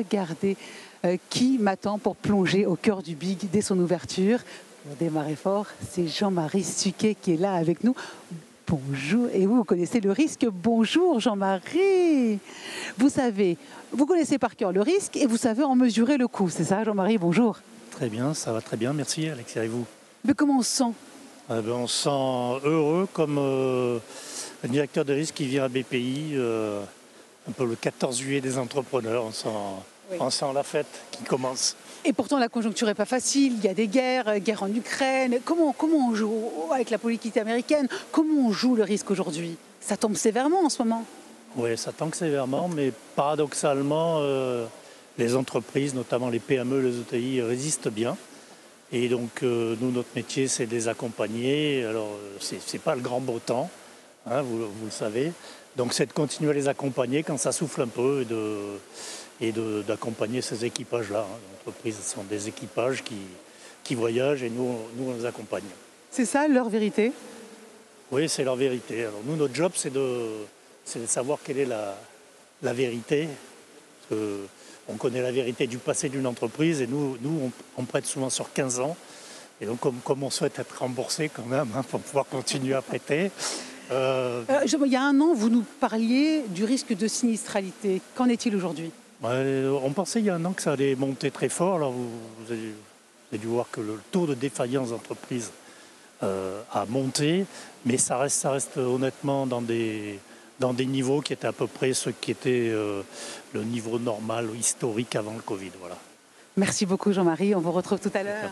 regardez qui m'attend pour plonger au cœur du Big dès son ouverture. Pour démarrer fort, c'est Jean-Marie Suquet qui est là avec nous. Bonjour, et vous connaissez le risque. Bonjour Jean-Marie. Vous connaissez par cœur le risque et vous savez en mesurer le coût. C'est ça Jean-Marie, bonjour. Très bien, ça va très bien, merci Alexia et vous. Mais comment on se sent? On se sent heureux comme un directeur de risque qui vient à BPI, un peu le 14 juillet des entrepreneurs, on sent la fête qui commence. Et pourtant la conjoncture n'est pas facile, il y a des guerres, guerre en Ukraine. Comment on joue avec la politique américaine? Comment on joue le risque aujourd'hui? Ça tombe sévèrement en ce moment. Oui, ça tombe sévèrement, mais paradoxalement, les entreprises, notamment les PME, les ETI, résistent bien. Et donc, nous, notre métier, c'est de les accompagner. Alors, c'est pas le grand beau temps, hein, vous le savez. Donc, c'est de continuer à les accompagner quand ça souffle un peu et d'accompagner ces équipages-là. Hein. Les entreprises sont des équipages qui voyagent et nous, on les accompagne. C'est ça leur vérité? Oui, c'est leur vérité. Alors, nous, notre job, c'est de savoir quelle est la vérité. On connaît la vérité du passé d'une entreprise et nous on prête souvent sur 15 ans. Et donc, comme on souhaite être remboursé quand même, hein, pour pouvoir continuer à prêter. Il y a un an, vous nous parliez du risque de sinistralité. Qu'en est-il aujourd'hui? On pensait il y a un an que ça allait monter très fort. Alors, vous avez dû voir que le taux de défaillance d'entreprise a monté, mais ça reste honnêtement dans des niveaux qui étaient à peu près ce qui était le niveau normal ou historique avant le Covid. Voilà. Merci beaucoup Jean-Marie, on vous retrouve tout à l'heure.